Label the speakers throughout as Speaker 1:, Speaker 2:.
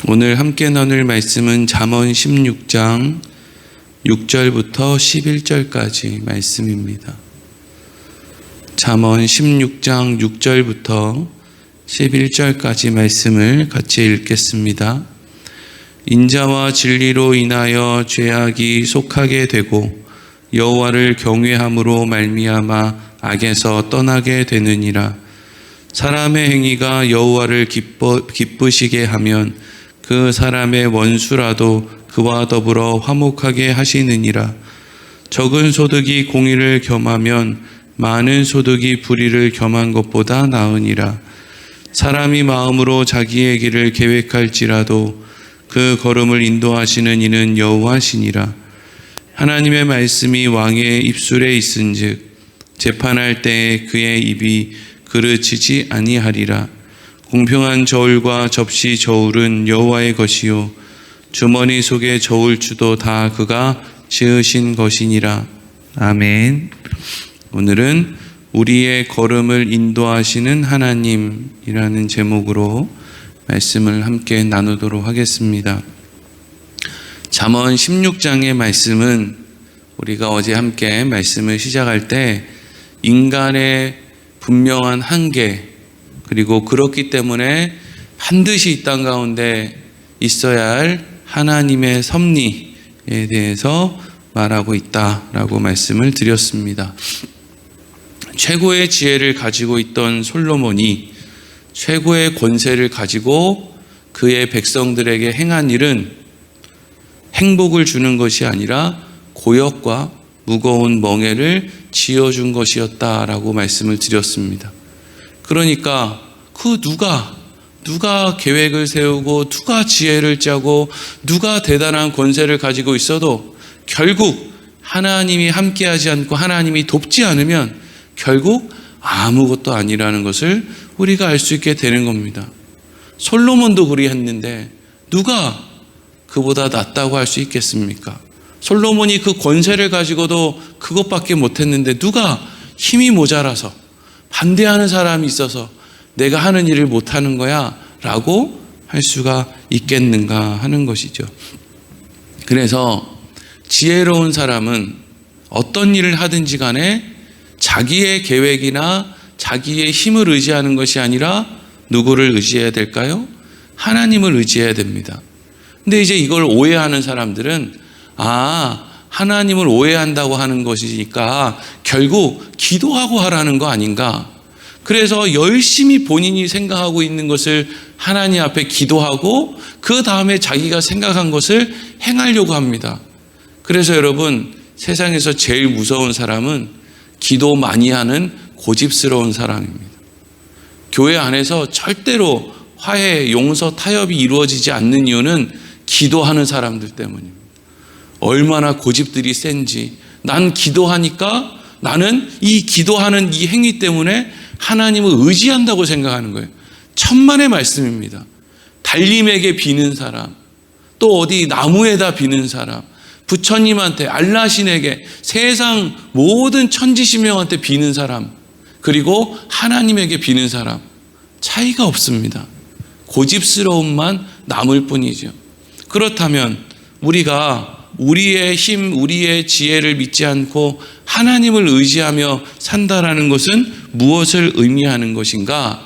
Speaker 1: 오늘 함께 나눌 말씀은 잠언 16장 6절부터 11절까지 말씀입니다. 잠언 16장 6절부터 11절까지 말씀을 같이 읽겠습니다. 인자와 진리로 인하여 죄악이 속하게 되고 여호와를 경외함으로 말미암아 악에서 떠나게 되느니라. 사람의 행위가 여호와를 기쁘시게 하면 그 사람의 원수라도 그와 더불어 화목하게 하시느니라. 적은 소득이 공의를 겸하면 많은 소득이 불의를 겸한 것보다 나으니라. 사람이 마음으로 자기의 길을 계획할지라도 그 걸음을 인도하시는 이는 여호와시니라. 하나님의 말씀이 왕의 입술에 있은즉 재판할 때에 그의 입이 그르치지 아니하리라. 공평한 저울과 접시 저울은 여호와의 것이요 주머니 속의 저울추도 다 그가 지으신 것이니라. 아멘. 오늘은 우리의 걸음을 인도하시는 하나님이라는 제목으로 말씀을 함께 나누도록 하겠습니다. 잠언 16장의 말씀은 우리가 어제 함께 말씀을 시작할 때 인간의 분명한 한계, 그리고 그렇기 때문에 반드시 이 땅 가운데 있어야 할 하나님의 섭리에 대해서 말하고 있다라고 말씀을 드렸습니다. 최고의 지혜를 가지고 있던 솔로몬이 최고의 권세를 가지고 그의 백성들에게 행한 일은 행복을 주는 것이 아니라 고역과 무거운 멍에를 지어준 것이었다라고 말씀을 드렸습니다. 그러니까 그 누가 계획을 세우고 누가 지혜를 짜고 누가 대단한 권세를 가지고 있어도 결국 하나님이 함께하지 않고 하나님이 돕지 않으면 결국 아무것도 아니라는 것을 우리가 알 수 있게 되는 겁니다. 솔로몬도 그리했는데 누가 그보다 낫다고 할 수 있겠습니까? 솔로몬이 그 권세를 가지고도 그것밖에 못했는데 누가 힘이 모자라서 반대하는 사람이 있어서 내가 하는 일을 못하는 거야 라고 할 수가 있겠는가 하는 것이죠. 그래서 지혜로운 사람은 어떤 일을 하든지 간에 자기의 계획이나 자기의 힘을 의지하는 것이 아니라 누구를 의지해야 될까요? 하나님을 의지해야 됩니다. 근데 이제 이걸 오해하는 사람들은 하나님을 오해한다고 하는 것이니까 결국 기도하고 하라는 거 아닌가? 그래서 열심히 본인이 생각하고 있는 것을 하나님 앞에 기도하고 그 다음에 자기가 생각한 것을 행하려고 합니다. 그래서 여러분, 세상에서 제일 무서운 사람은 기도 많이 하는 고집스러운 사람입니다. 교회 안에서 절대로 화해, 용서, 타협이 이루어지지 않는 이유는 기도하는 사람들 때문입니다. 얼마나 고집들이 센지, 난 기도하니까 나는 이 기도하는 이 행위 때문에 하나님을 의지한다고 생각하는 거예요. 천만의 말씀입니다. 달림에게 비는 사람, 또 어디 나무에다 비는 사람, 부처님한테, 알라신에게, 세상 모든 천지신명한테 비는 사람, 그리고 하나님에게 비는 사람, 차이가 없습니다. 고집스러움만 남을 뿐이죠. 그렇다면 우리가 우리의 힘, 우리의 지혜를 믿지 않고 하나님을 의지하며 산다라는 것은 무엇을 의미하는 것인가?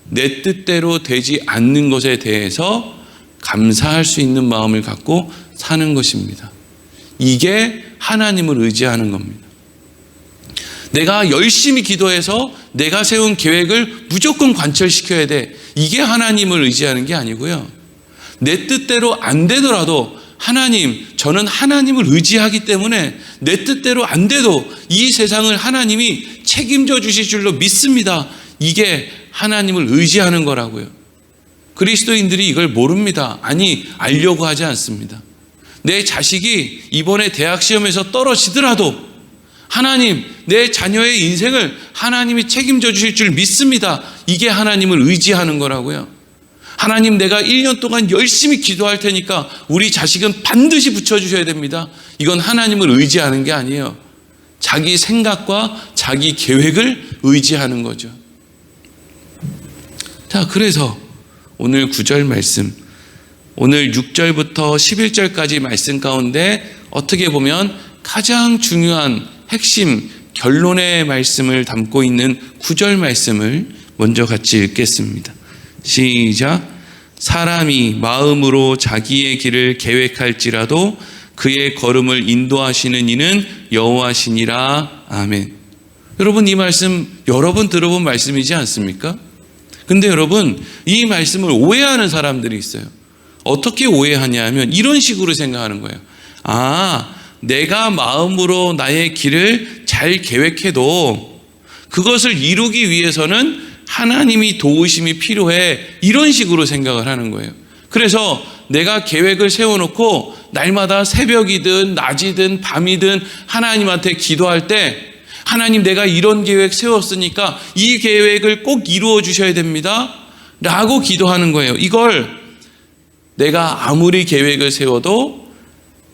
Speaker 1: 내 뜻대로 되지 않는 것에 대해서 감사할 수 있는 마음을 갖고 사는 것입니다. 이게 하나님을 의지하는 겁니다. 내가 열심히 기도해서 내가 세운 계획을 무조건 관철시켜야 돼. 이게 하나님을 의지하는 게 아니고요. 내 뜻대로 안 되더라도 하나님, 저는 하나님을 의지하기 때문에 내 뜻대로 안 돼도 이 세상을 하나님이 책임져 주실 줄로 믿습니다. 이게 하나님을 의지하는 거라고요. 그리스도인들이 이걸 모릅니다. 아니, 알려고 하지 않습니다. 내 자식이 이번에 대학 시험에서 떨어지더라도 하나님, 내 자녀의 인생을 하나님이 책임져 주실 줄 믿습니다. 이게 하나님을 의지하는 거라고요. 하나님, 내가 1년 동안 열심히 기도할 테니까 우리 자식은 반드시 붙여주셔야 됩니다. 이건 하나님을 의지하는 게 아니에요. 자기 생각과 자기 계획을 의지하는 거죠. 자, 그래서 오늘 9절 말씀, 오늘 6절부터 11절까지 말씀 가운데 어떻게 보면 가장 중요한 핵심 결론의 말씀을 담고 있는 9절 말씀을 먼저 같이 읽겠습니다. 시작. 사람이 마음으로 자기의 길을 계획할지라도 그의 걸음을 인도하시는 이는 여호와시니라. 아멘. 여러분, 이 말씀 여러 번 들어본 말씀이지 않습니까? 근데 여러분, 이 말씀을 오해하는 사람들이 있어요. 어떻게 오해하냐 하면 이런 식으로 생각하는 거예요. 내가 마음으로 나의 길을 잘 계획해도 그것을 이루기 위해서는 하나님이 도우심이 필요해. 이런 식으로 생각을 하는 거예요. 그래서 내가 계획을 세워놓고 날마다 새벽이든 낮이든 밤이든 하나님한테 기도할 때, 하나님, 내가 이런 계획 세웠으니까 이 계획을 꼭 이루어 주셔야 됩니다 라고 기도하는 거예요. 이걸 내가 아무리 계획을 세워도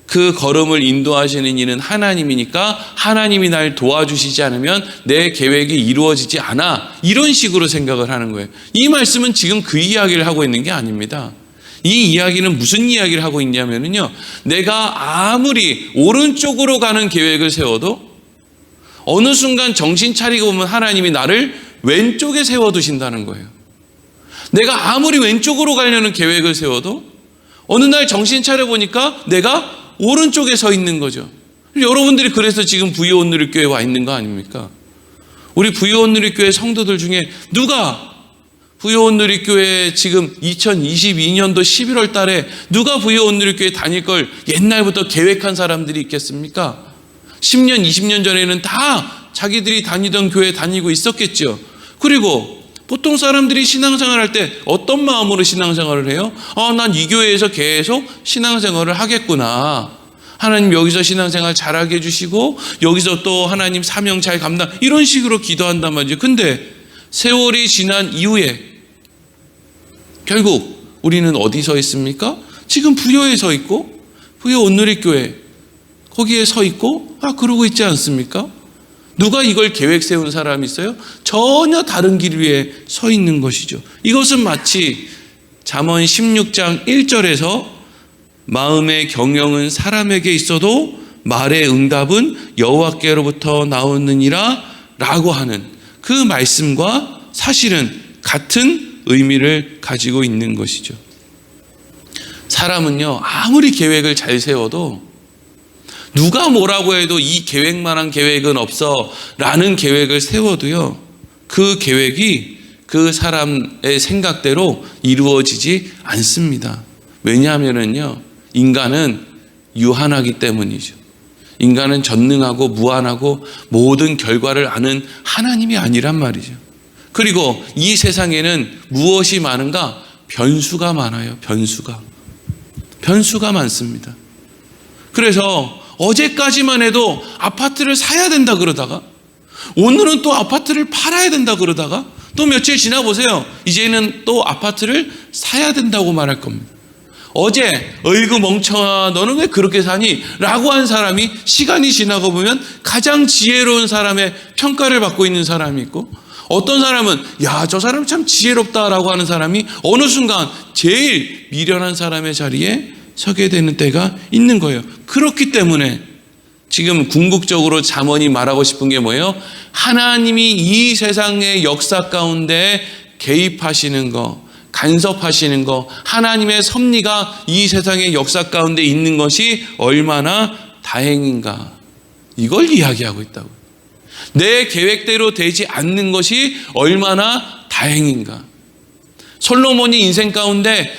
Speaker 1: 그 걸음을 인도하시는 이는 하나님이니까 하나님이 날 도와주시지 않으면 내 계획이 이루어지지 않아. 이런 식으로 생각을 하는 거예요. 이 말씀은 지금 그 이야기를 하고 있는 게 아닙니다. 이 이야기는 무슨 이야기를 하고 있냐면요, 내가 아무리 오른쪽으로 가는 계획을 세워도 어느 순간 정신 차리고 보면 하나님이 나를 왼쪽에 세워두신다는 거예요. 내가 아무리 왼쪽으로 가려는 계획을 세워도 어느 날 정신 차려보니까 내가 오른쪽에 서 있는 거죠. 여러분들이 그래서 지금 부유온누리교회에 와 있는 거 아닙니까? 우리 부유온누리교회 성도들 중에 누가 부유온누리교회 지금 2022년도 11월 달에 누가 부유온누리교회 다닐 걸 옛날부터 계획한 사람들이 있겠습니까? 10년, 20년 전에는 다 자기들이 다니던 교회 다니고 있었겠죠. 그리고 보통 사람들이 신앙생활 할 때 어떤 마음으로 신앙생활을 해요? 난 이 교회에서 계속 신앙생활을 하겠구나. 하나님 여기서 신앙생활 잘하게 해주시고 여기서 또 하나님 사명 잘 감당, 이런 식으로 기도한단 말이죠. 근데 세월이 지난 이후에 결국 우리는 어디 서 있습니까? 지금 부여에 서 있고, 부여 온누리교회 거기에 서 있고 그러고 있지 않습니까? 누가 이걸 계획 세운 사람이 있어요? 전혀 다른 길 위에 서 있는 것이죠. 이것은 마치 잠언 16장 1절에서 마음의 경영은 사람에게 있어도 말의 응답은 여호와께로부터 나오느니라 라고 하는 그 말씀과 사실은 같은 의미를 가지고 있는 것이죠. 사람은요, 아무리 계획을 잘 세워도 누가 뭐라고 해도 이 계획만한 계획은 없어 라는 계획을 세워도요, 그 계획이 그 사람의 생각대로 이루어지지 않습니다. 왜냐하면요, 인간은 유한하기 때문이죠. 인간은 전능하고 무한하고 모든 결과를 아는 하나님이 아니란 말이죠. 그리고 이 세상에는 무엇이 많은가? 변수가 많아요. 변수가 많습니다. 그래서 어제까지만 해도 아파트를 사야 된다 그러다가 오늘은 또 아파트를 팔아야 된다 그러다가 또 며칠 지나 보세요. 이제는 또 아파트를 사야 된다고 말할 겁니다. 어제 어이구 멍청아 너는 왜 그렇게 사니? 라고 한 사람이 시간이 지나고 보면 가장 지혜로운 사람의 평가를 받고 있는 사람이 있고, 어떤 사람은 야, 저 사람 참 지혜롭다라고 하는 사람이 어느 순간 제일 미련한 사람의 자리에 서게 되는 때가 있는 거예요. 그렇기 때문에 지금 궁극적으로 잠언이 말하고 싶은 게 뭐예요? 하나님이 이 세상의 역사 가운데 개입하시는 거, 간섭하시는 거, 하나님의 섭리가 이 세상의 역사 가운데 있는 것이 얼마나 다행인가, 이걸 이야기하고 있다고. 내 계획대로 되지 않는 것이 얼마나 다행인가. 솔로몬이 인생 가운데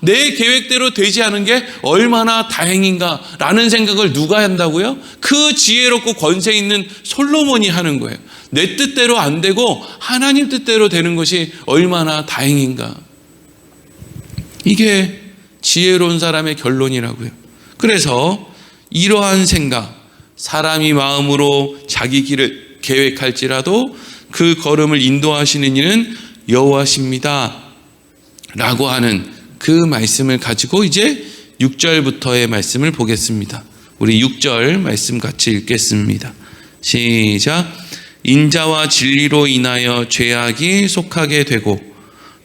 Speaker 1: 내 계획대로 되지 않은 게 얼마나 다행인가 라는 생각을 누가 한다고요? 그 지혜롭고 권세 있는 솔로몬이 하는 거예요. 내 뜻대로 안 되고 하나님 뜻대로 되는 것이 얼마나 다행인가. 이게 지혜로운 사람의 결론이라고요. 그래서 이러한 생각, 사람이 마음으로 자기 길을 계획할지라도 그 걸음을 인도하시는 이는 여호와십니다 라고 하는 그 말씀을 가지고 이제 6절부터의 말씀을 보겠습니다. 우리 6절 말씀 같이 읽겠습니다. 시작. 인자와 진리로 인하여 죄악이 속하게 되고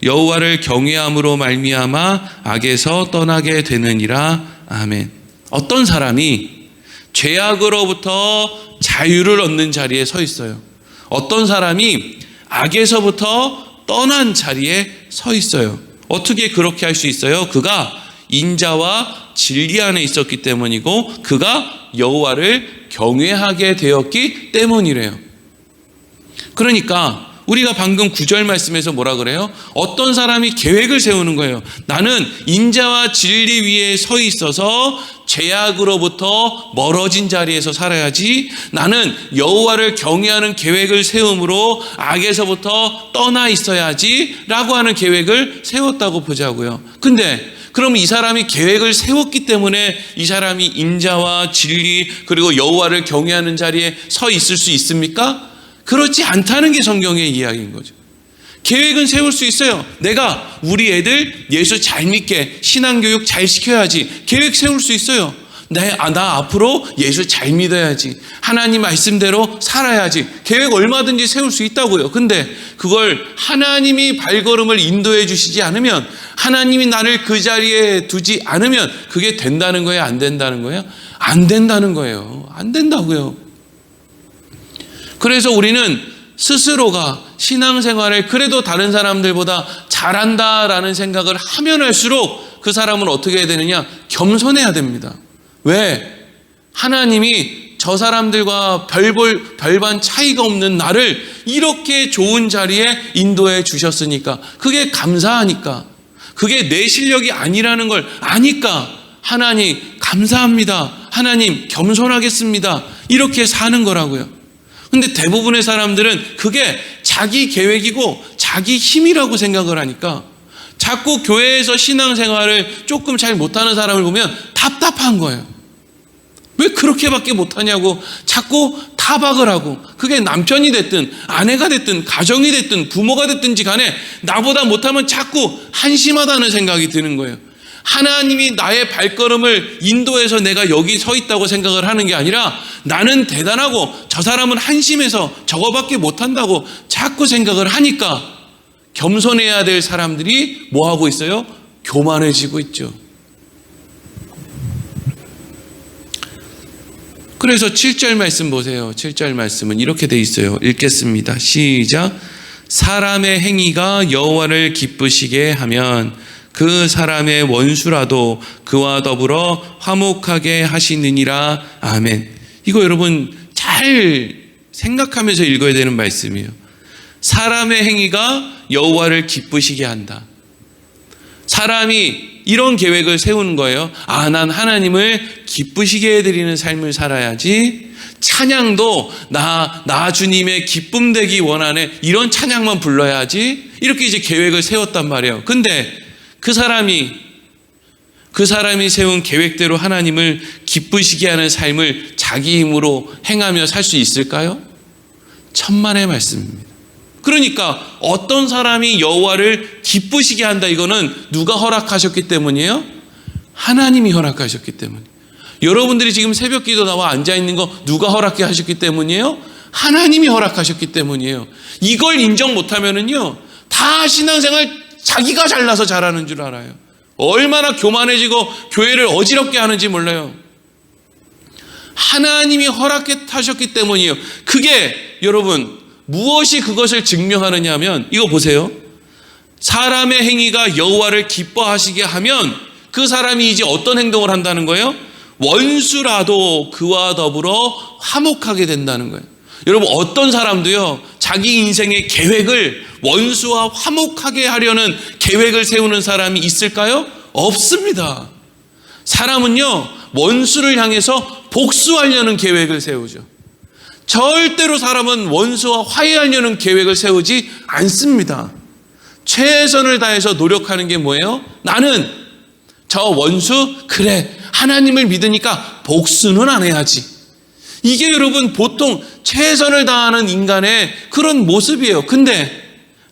Speaker 1: 여호와를 경외함으로 말미암아 악에서 떠나게 되느니라. 아멘. 어떤 사람이 죄악으로부터 자유를 얻는 자리에 서 있어요. 어떤 사람이 악에서부터 떠난 자리에 서 있어요. 어떻게 그렇게 할 수 있어요? 그가 인자와 진리 안에 있었기 때문이고 그가 여호와를 경외하게 되었기 때문이래요. 그러니까 우리가 방금 9절 말씀에서 뭐라 그래요? 어떤 사람이 계획을 세우는 거예요. 나는 인자와 진리 위에 서 있어서 죄악으로부터 멀어진 자리에서 살아야지. 나는 여호와를 경외하는 계획을 세움으로 악에서부터 떠나 있어야지 라고 하는 계획을 세웠다고 보자고요. 근데 그럼 이 사람이 계획을 세웠기 때문에 이 사람이 인자와 진리 그리고 여호와를 경외하는 자리에 서 있을 수 있습니까? 그렇지 않다는 게 성경의 이야기인 거죠. 계획은 세울 수 있어요. 내가 우리 애들 예수 잘 믿게 신앙교육 잘 시켜야지. 계획 세울 수 있어요. 나 앞으로 예수 잘 믿어야지. 하나님 말씀대로 살아야지. 계획 얼마든지 세울 수 있다고요. 근데 그걸 하나님이 발걸음을 인도해 주시지 않으면, 하나님이 나를 그 자리에 두지 않으면 그게 된다는 거예요? 안 된다는 거예요? 안 된다는 거예요. 안 된다고요. 그래서 우리는 스스로가 신앙생활을 그래도 다른 사람들보다 잘한다라는 생각을 하면 할수록 그 사람은 어떻게 해야 되느냐? 겸손해야 됩니다. 왜? 하나님이 저 사람들과 별반 차이가 없는 나를 이렇게 좋은 자리에 인도해 주셨으니까, 그게 감사하니까, 그게 내 실력이 아니라는 걸 아니까 하나님 감사합니다, 하나님 겸손하겠습니다, 이렇게 사는 거라고요. 근데 대부분의 사람들은 그게 자기 계획이고 자기 힘이라고 생각을 하니까 자꾸 교회에서 신앙생활을 조금 잘 못하는 사람을 보면 답답한 거예요. 왜 그렇게밖에 못하냐고 자꾸 타박을 하고, 그게 남편이 됐든 아내가 됐든 가정이 됐든 부모가 됐든지 간에 나보다 못하면 자꾸 한심하다는 생각이 드는 거예요. 하나님이 나의 발걸음을 인도해서 내가 여기 서 있다고 생각을 하는 게 아니라 나는 대단하고 저 사람은 한심해서 저거밖에 못한다고 자꾸 생각을 하니까 겸손해야 될 사람들이 뭐 하고 있어요? 교만해지고 있죠. 그래서 7절 말씀 보세요. 7절 말씀은 이렇게 돼 있어요. 읽겠습니다. 시작. 사람의 행위가 여호와를 기쁘시게 하면 그 사람의 원수라도 그와 더불어 화목하게 하시느니라. 아멘. 이거 여러분 잘 생각하면서 읽어야 되는 말씀이에요. 사람의 행위가 여호와를 기쁘시게 한다. 사람이 이런 계획을 세우는 거예요. 아, 난 하나님을 기쁘시게 해드리는 삶을 살아야지. 찬양도 나 주님의 기쁨 되기 원하네, 이런 찬양만 불러야지. 이렇게 이제 계획을 세웠단 말이에요. 근데 그 사람이 세운 계획대로 하나님을 기쁘시게 하는 삶을 자기 힘으로 행하며 살 수 있을까요? 천만의 말씀입니다. 그러니까 어떤 사람이 여호와를 기쁘시게 한다, 이거는 누가 허락하셨기 때문이에요? 하나님이 허락하셨기 때문이에요. 여러분들이 지금 새벽 기도 나와 앉아있는 거 누가 허락해 하셨기 때문이에요? 하나님이 허락하셨기 때문이에요. 이걸 인정 못하면은요, 다 신앙생활 자기가 잘나서 잘하는 줄 알아요. 얼마나 교만해지고 교회를 어지럽게 하는지 몰라요. 하나님이 허락하셨기 때문이에요. 그게 여러분 무엇이 그것을 증명하느냐 하면 이거 보세요. 사람의 행위가 여호와를 기뻐하시게 하면 그 사람이 이제 어떤 행동을 한다는 거예요? 원수라도 그와 더불어 화목하게 된다는 거예요. 여러분 어떤 사람도요, 자기 인생의 계획을 원수와 화목하게 하려는 계획을 세우는 사람이 있을까요? 없습니다. 사람은요, 원수를 향해서 복수하려는 계획을 세우죠. 절대로 사람은 원수와 화해하려는 계획을 세우지 않습니다. 최선을 다해서 노력하는 게 뭐예요? 나는 저 원수, 그래, 하나님을 믿으니까 복수는 안 해야지. 이게 여러분 보통 최선을 다하는 인간의 그런 모습이에요. 근데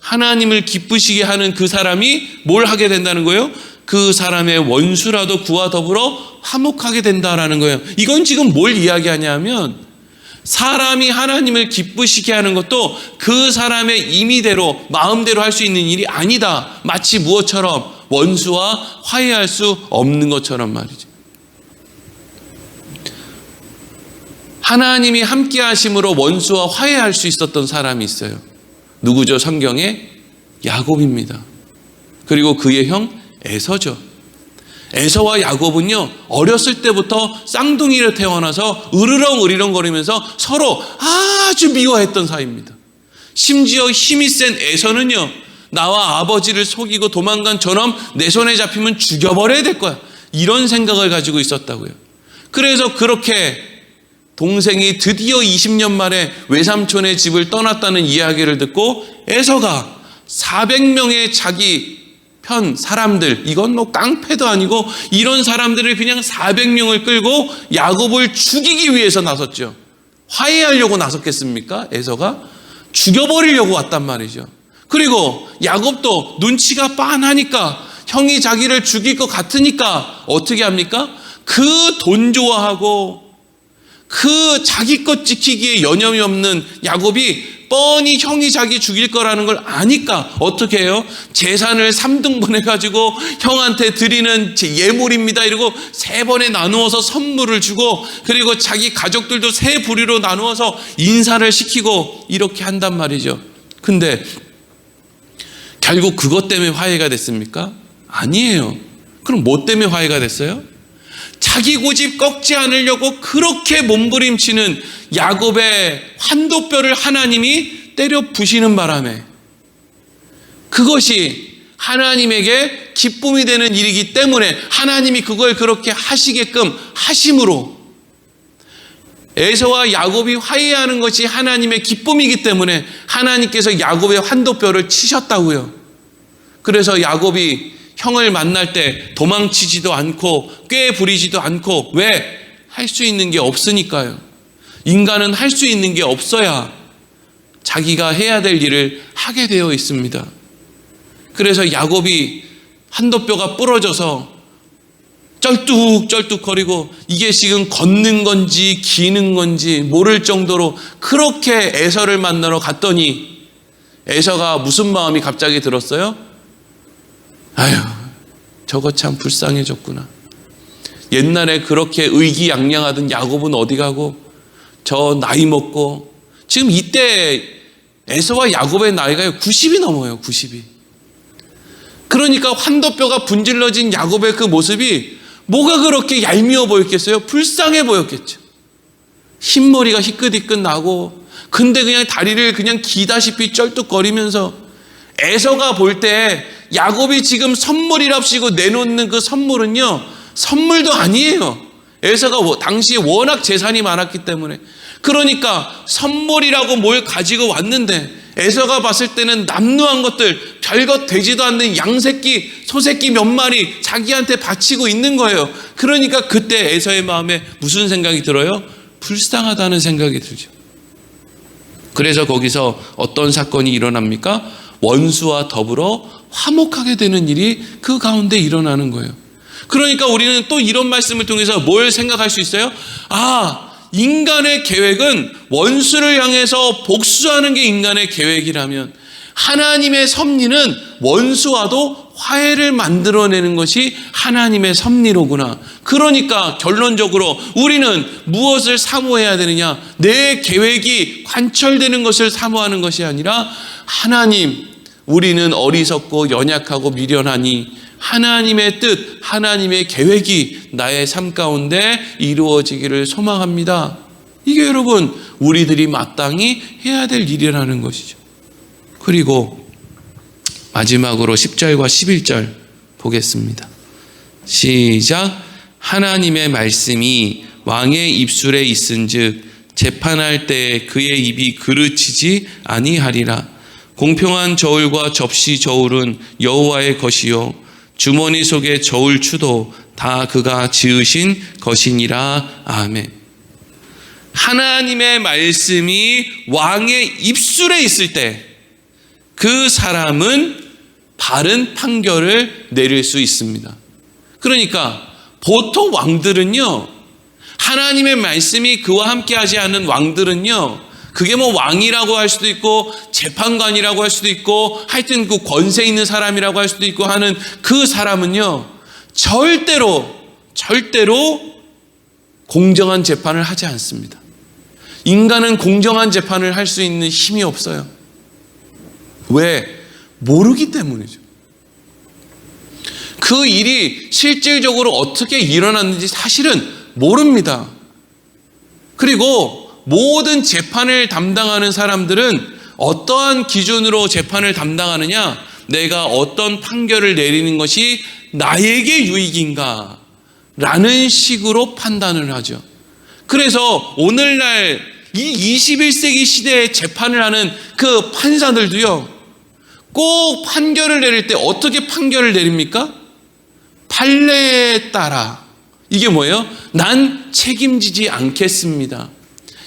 Speaker 1: 하나님을 기쁘시게 하는 그 사람이 뭘 하게 된다는 거예요? 그 사람의 원수라도 그와 더불어 화목하게 된다라는 거예요. 이건 지금 뭘 이야기하냐면 사람이 하나님을 기쁘시게 하는 것도 그 사람의 임의대로 마음대로 할 수 있는 일이 아니다. 마치 무엇처럼? 원수와 화해할 수 없는 것처럼 말이죠. 하나님이 함께 하심으로 원수와 화해할 수 있었던 사람이 있어요. 누구죠? 성경에? 야곱입니다. 그리고 그의 형 에서죠. 에서와 야곱은요, 어렸을 때부터 쌍둥이로 태어나서 으르렁 거리면서 서로 아주 미워했던 사이입니다. 심지어 힘이 센 에서는요, 나와 아버지를 속이고 도망간 저놈 내 손에 잡히면 죽여버려야 될 거야, 이런 생각을 가지고 있었다고요. 그래서 그렇게 동생이 드디어 20년 만에 외삼촌의 집을 떠났다는 이야기를 듣고 에서가 400명의 자기 편 사람들, 이건 뭐 깡패도 아니고 이런 사람들을 그냥 400명을 끌고 야곱을 죽이기 위해서 나섰죠. 화해하려고 나섰겠습니까? 에서가 죽여버리려고 왔단 말이죠. 그리고 야곱도 눈치가 빤하니까, 형이 자기를 죽일 것 같으니까 어떻게 합니까? 그 돈 좋아하고 그 자기 것 지키기에 여념이 없는 야곱이 뻔히 형이 자기 죽일 거라는 걸 아니까 어떻게 해요? 재산을 3등분 해가지고 형한테 드리는 제 예물입니다 이러고 3번에 나누어서 선물을 주고, 그리고 자기 가족들도 3부류로 나누어서 인사를 시키고 이렇게 한단 말이죠. 근데 결국 그것 때문에 화해가 됐습니까? 아니에요. 그럼 뭐 때문에 화해가 됐어요? 자기 고집 꺾지 않으려고 그렇게 몸부림치는 야곱의 환도뼈를 하나님이 때려 부시는 바람에, 그것이 하나님에게 기쁨이 되는 일이기 때문에 하나님이 그걸 그렇게 하시게끔 하심으로, 에서와 야곱이 화해하는 것이 하나님의 기쁨이기 때문에 하나님께서 야곱의 환도뼈를 치셨다고요. 그래서 야곱이 형을 만날 때 도망치지도 않고 꾀 부리지도 않고, 왜? 할 수 있는 게 없으니까요. 인간은 할 수 있는 게 없어야 자기가 해야 될 일을 하게 되어 있습니다. 그래서 야곱이 한도뼈가 부러져서 쩔뚝쩔뚝거리고 이게 지금 걷는 건지 기는 건지 모를 정도로 그렇게 에서를 만나러 갔더니 에서가 무슨 마음이 갑자기 들었어요? 아휴, 저거 참 불쌍해졌구나. 옛날에 그렇게 의기양양하던 야곱은 어디 가고, 저 나이 먹고, 지금 이때 에서와 야곱의 나이가 90이 넘어요. 90이. 그러니까 환도뼈가 분질러진 야곱의 그 모습이 뭐가 그렇게 얄미워 보였겠어요? 불쌍해 보였겠죠. 흰머리가 희끗희끗 나고, 근데 그냥 다리를 그냥 기다시피 쩔뚝거리면서, 에서가 볼 때 야곱이 지금 선물이랍시고 내놓는 그 선물은요, 선물도 아니에요. 에서가 당시에 워낙 재산이 많았기 때문에. 그러니까 선물이라고 뭘 가지고 왔는데 에서가 봤을 때는 남루한 것들, 별것 되지도 않는 양새끼, 소새끼 몇 마리 자기한테 바치고 있는 거예요. 그러니까 그때 에서의 마음에 무슨 생각이 들어요? 불쌍하다는 생각이 들죠. 그래서 거기서 어떤 사건이 일어납니까? 원수와 더불어 화목하게 되는 일이 그 가운데 일어나는 거예요. 그러니까 우리는 또 이런 말씀을 통해서 뭘 생각할 수 있어요? 아, 인간의 계획은 원수를 향해서 복수하는 게 인간의 계획이라면 하나님의 섭리는 원수와도 화해를 만들어내는 것이 하나님의 섭리로구나. 그러니까 결론적으로 우리는 무엇을 사모해야 되느냐? 내 계획이 관철되는 것을 사모하는 것이 아니라, 하나님, 우리는 어리석고 연약하고 미련하니 하나님의 뜻, 하나님의 계획이 나의 삶 가운데 이루어지기를 소망합니다. 이게 여러분 우리들이 마땅히 해야 될 일이라는 것이죠. 그리고 마지막으로 10절과 11절 보겠습니다. 시작. 하나님의 말씀이 왕의 입술에 있은즉 재판할 때 그의 입이 그르치지 아니하리라. 공평한 저울과 접시 저울은 여호와의 것이요 주머니 속의 저울 추도 다 그가 지으신 것이니라. 아멘. 하나님의 말씀이 왕의 입술에 있을 때 그 사람은 바른 판결을 내릴 수 있습니다. 그러니까 보통 왕들은요, 하나님의 말씀이 그와 함께하지 않는 왕들은요, 그게 뭐 왕이라고 할 수도 있고 재판관이라고 할 수도 있고 하여튼 그 권세 있는 사람이라고 할 수도 있고 하는 그 사람은요, 절대로 공정한 재판을 하지 않습니다. 인간은 공정한 재판을 할 수 있는 힘이 없어요. 왜? 모르기 때문이죠. 그 일이 실질적으로 어떻게 일어났는지 사실은 모릅니다. 그리고 모든 재판을 담당하는 사람들은 어떠한 기준으로 재판을 담당하느냐? 내가 어떤 판결을 내리는 것이 나에게 유익인가? 라는 식으로 판단을 하죠. 그래서 오늘날 이 21세기 시대에 재판을 하는 그 판사들도요, 꼭 판결을 내릴 때 어떻게 판결을 내립니까? 판례에 따라. 이게 뭐예요? 난 책임지지 않겠습니다.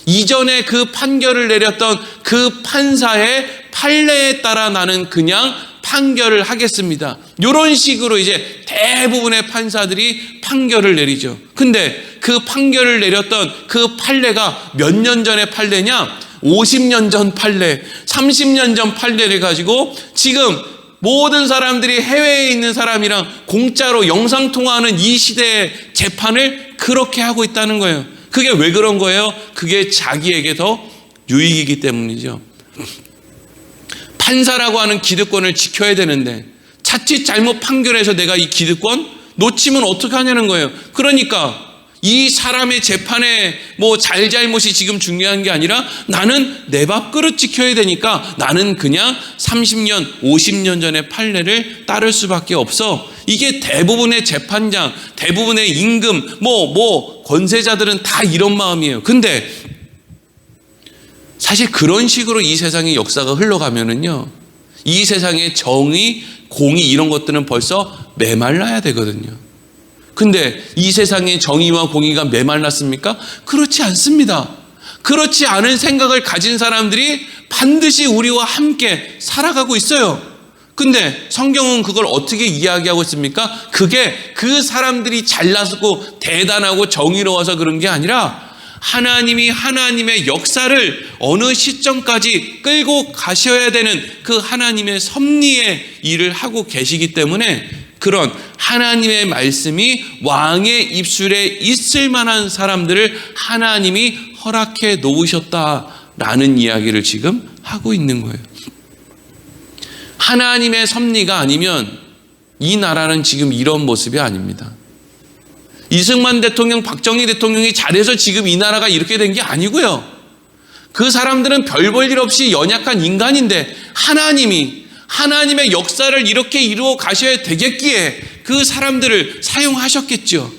Speaker 1: 이전에 그 판결을 내렸던 그 판사의 판례에 따라 나는 그냥 판결을 하겠습니다. 이런 식으로 이제 대부분의 판사들이 판결을 내리죠. 근데 그 판결을 내렸던 그 판례가 몇 년 전의 판례냐? 50년 전 판례, 30년 전 판례를 가지고 지금 모든 사람들이 해외에 있는 사람이랑 공짜로 영상통화하는 이 시대의 재판을 그렇게 하고 있다는 거예요. 그게 왜 그런 거예요? 그게 자기에게 더 유익이기 때문이죠. 판사라고 하는 기득권을 지켜야 되는데 자칫 잘못 판결해서 내가 이 기득권 놓치면 어떻게 하냐는 거예요. 그러니까 이 사람의 재판에 뭐 잘잘못이 지금 중요한 게 아니라 나는 내 밥그릇 지켜야 되니까 나는 그냥 30년, 50년 전의 판례를 따를 수밖에 없어. 이게 대부분의 재판장, 대부분의 임금, 권세자들은 다 이런 마음이에요. 근데 사실 그런 식으로 이 세상의 역사가 흘러가면은요, 이 세상의 정의, 공의 이런 것들은 벌써 메말라야 되거든요. 근데 이 세상의 정의와 공의가 메말랐습니까? 그렇지 않습니다. 그렇지 않은 생각을 가진 사람들이 반드시 우리와 함께 살아가고 있어요. 근데 성경은 그걸 어떻게 이야기하고 있습니까? 그게 그 사람들이 잘나서 대단하고 정의로워서 그런 게 아니라 하나님이 하나님의 역사를 어느 시점까지 끌고 가셔야 되는 그 하나님의 섭리의 일을 하고 계시기 때문에 그런 하나님의 말씀이 왕의 입술에 있을 만한 사람들을 하나님이 허락해 놓으셨다라는 이야기를 지금 하고 있는 거예요. 하나님의 섭리가 아니면 이 나라는 지금 이런 모습이 아닙니다. 이승만 대통령, 박정희 대통령이 잘해서 지금 이 나라가 이렇게 된 게 아니고요. 그 사람들은 별 볼 일 없이 연약한 인간인데 하나님의 역사를 이렇게 이루어 가셔야 되겠기에 그 사람들을 사용하셨겠죠.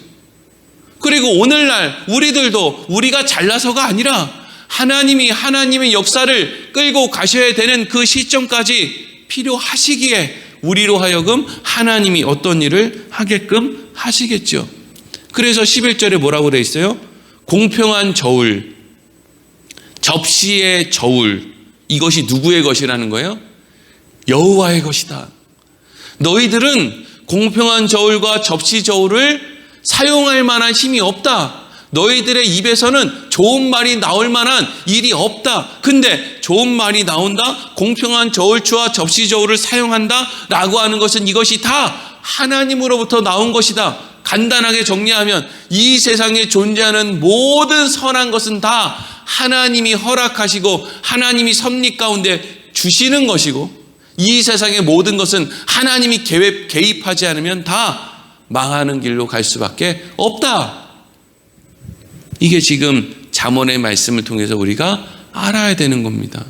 Speaker 1: 그리고 오늘날 우리들도 우리가 잘나서가 아니라 하나님의 역사를 끌고 가셔야 되는 그 시점까지 필요하시기에 우리로 하여금 하나님이 어떤 일을 하게끔 하시겠죠. 그래서 11절에 뭐라고 되어 있어요? 공평한 저울, 접시의 저울, 이것이 누구의 것이라는 거예요? 여호와의 것이다. 너희들은 공평한 저울과 접시 저울을 사용할 만한 힘이 없다. 너희들의 입에서는 좋은 말이 나올 만한 일이 없다. 근데 좋은 말이 나온다, 공평한 저울추와 접시 저울을 사용한다 라고 하는 것은 이것이 다 하나님으로부터 나온 것이다. 간단하게 정리하면 이 세상에 존재하는 모든 선한 것은 다 하나님이 허락하시고 하나님이 섭리 가운데 주시는 것이고, 이 세상의 모든 것은 하나님이 개입하지 않으면 다 망하는 길로 갈 수밖에 없다. 이게 지금 잠언의 말씀을 통해서 우리가 알아야 되는 겁니다.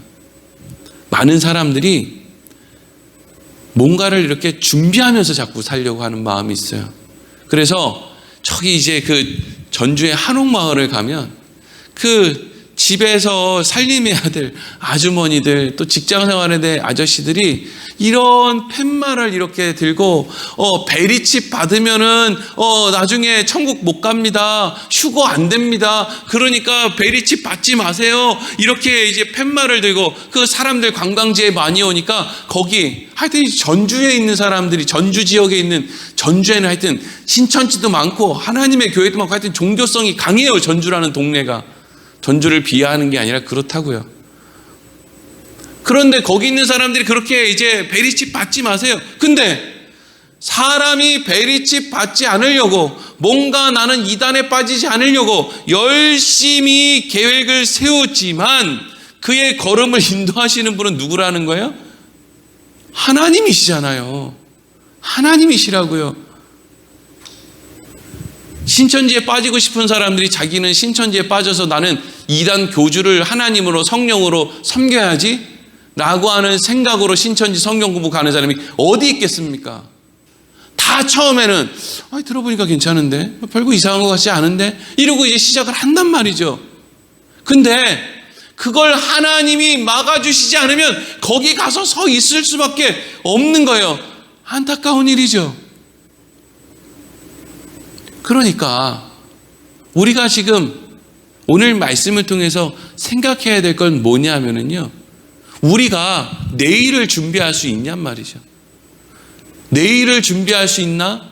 Speaker 1: 많은 사람들이 뭔가를 이렇게 준비하면서 자꾸 살려고 하는 마음이 있어요. 그래서 저기 이제 그 전주의 한옥마을을 가면 그 집에서 살림해야 될 아주머니들, 또 직장 생활에 대한 아저씨들이 이런 팻말을 이렇게 들고 베리칩 받으면은 나중에 천국 못 갑니다. 휴거 안 됩니다. 그러니까 베리칩 받지 마세요. 이렇게 이제 팻말을 들고 그 사람들 관광지에 많이 오니까 거기 하여튼 전주에 있는 사람들이, 전주 지역에 있는, 전주에는 하여튼 신천지도 많고 하나님의 교회도 많고 하여튼 종교성이 강해요. 전주라는 동네가. 전주를 비하하는 게 아니라 그렇다고요. 그런데 거기 있는 사람들이 그렇게 이제 베리칩 받지 마세요. 근데 사람이 베리칩 받지 않으려고, 뭔가 나는 이단에 빠지지 않으려고 열심히 계획을 세웠지만 그의 걸음을 인도하시는 분은 누구라는 거예요? 하나님이시잖아요. 하나님이시라고요. 신천지에 빠지고 싶은 사람들이 자기는 신천지에 빠져서 나는 이단 교주를 하나님으로 성령으로 섬겨야지 라고 하는 생각으로 신천지 성경 공부 가는 사람이 어디 있겠습니까? 다 처음에는 들어보니까 괜찮은데, 별거 이상한 것 같지 않은데, 이러고 이제 시작을 한단 말이죠. 근데 그걸 하나님이 막아주시지 않으면 거기 가서 서 있을 수밖에 없는 거예요. 안타까운 일이죠. 그러니까 우리가 지금 오늘 말씀을 통해서 생각해야 될 건 뭐냐면요, 우리가 내일을 준비할 수 있냔 말이죠. 내일을 준비할 수 있나?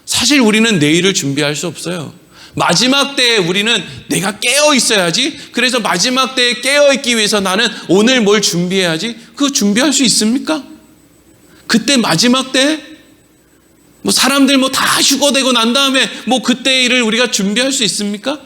Speaker 1: 사실 우리는 내일을 준비할 수 없어요. 마지막 때에 우리는 내가 깨어 있어야지. 그래서 마지막 때에 깨어 있기 위해서 나는 오늘 뭘 준비해야지. 그거 준비할 수 있습니까? 그때 마지막 때 사람들 다 휴거되고 난 다음에 그때 일을 우리가 준비할 수 있습니까?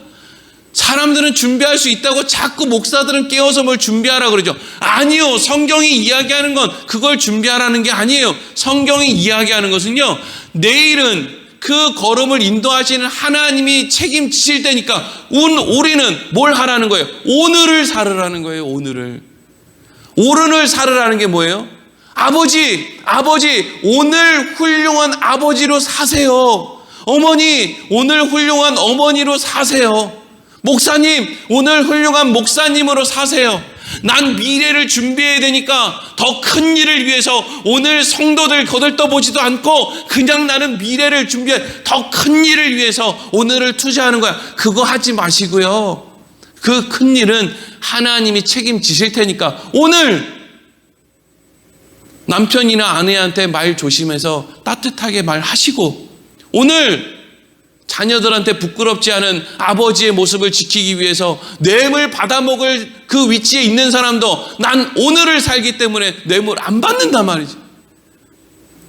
Speaker 1: 사람들은 준비할 수 있다고 자꾸 목사들은 깨워서 뭘 준비하라 그러죠. 아니요. 성경이 이야기하는 건 그걸 준비하라는 게 아니에요. 성경이 이야기하는 것은요, 내일은 그 걸음을 인도하시는 하나님이 책임지실 때니까 우리는 뭘 하라는 거예요? 오늘을 살으라는 거예요. 오늘을 살으라는 게 뭐예요? 아버지, 오늘 훌륭한 아버지로 사세요. 어머니, 오늘 훌륭한 어머니로 사세요. 목사님, 오늘 훌륭한 목사님으로 사세요. 난 미래를 준비해야 되니까 더 큰 일을 위해서 오늘 성도들 거들떠보지도 않고 그냥 나는 미래를 준비해 더 큰 일을 위해서 오늘을 투자하는 거야. 그거 하지 마시고요. 그 큰 일은 하나님이 책임지실 테니까 오늘 남편이나 아내한테 말 조심해서 따뜻하게 말하시고, 오늘 자녀들한테 부끄럽지 않은 아버지의 모습을 지키기 위해서 뇌물 받아먹을 그 위치에 있는 사람도 난 오늘을 살기 때문에 뇌물 안 받는단 말이지.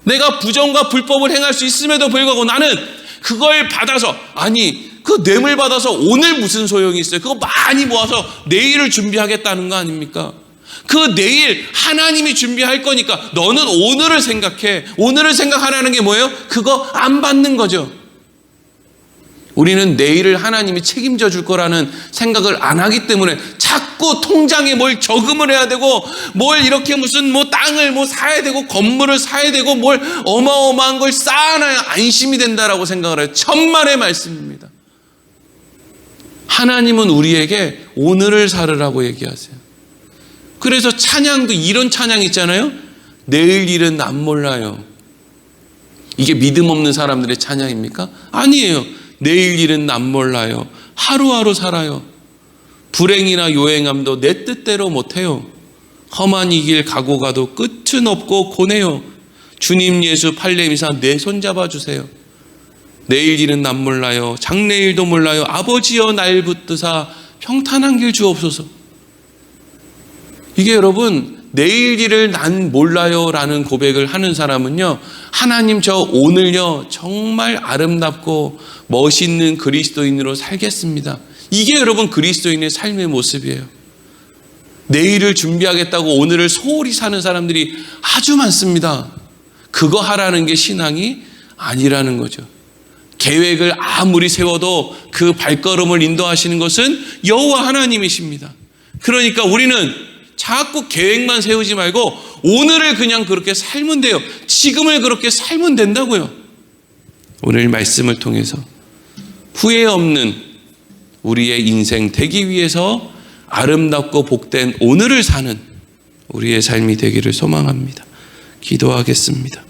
Speaker 1: 내가 부정과 불법을 행할 수 있음에도 불구하고 나는 그걸 받아서, 그 뇌물 받아서 오늘 무슨 소용이 있어요? 그거 많이 모아서 내일을 준비하겠다는 거 아닙니까? 그 내일 하나님이 준비할 거니까 너는 오늘을 생각해. 오늘을 생각하라는 게 뭐예요? 그거 안 받는 거죠. 우리는 내일을 하나님이 책임져 줄 거라는 생각을 안 하기 때문에 자꾸 통장에 뭘 저금을 해야 되고, 뭘 이렇게 무슨 땅을 사야 되고, 건물을 사야 되고, 뭘 어마어마한 걸 쌓아놔야 안심이 된다라고 생각을 해요. 천만의 말씀입니다. 하나님은 우리에게 오늘을 살으라고 얘기하세요. 그래서 찬양도 이런 찬양 있잖아요. 내일 일은 난 몰라요. 이게 믿음 없는 사람들의 찬양입니까? 아니에요. 내일 일은 난 몰라요. 하루하루 살아요. 불행이나 요행함도 내 뜻대로 못해요. 험한 이 길 가고 가도 끝은 없고 고네요. 주님 예수 팔레미사 내 손 잡아주세요. 내일 일은 난 몰라요. 장래일도 몰라요. 아버지여 날 붙드사 평탄한 길 주옵소서. 이게 여러분, 내일 일을 난 몰라요 라는 고백을 하는 사람은요, 하나님 저 오늘요 정말 아름답고 멋있는 그리스도인으로 살겠습니다. 이게 여러분 그리스도인의 삶의 모습이에요. 내일을 준비하겠다고 오늘을 소홀히 사는 사람들이 아주 많습니다. 그거 하라는 게 신앙이 아니라는 거죠. 계획을 아무리 세워도 그 발걸음을 인도하시는 것은 여호와 하나님이십니다. 그러니까 우리는 자꾸 계획만 세우지 말고 오늘을 그냥 그렇게 살면 돼요. 지금을 그렇게 살면 된다고요. 오늘 말씀을 통해서 후회 없는 우리의 인생 되기 위해서 아름답고 복된 오늘을 사는 우리의 삶이 되기를 소망합니다. 기도하겠습니다.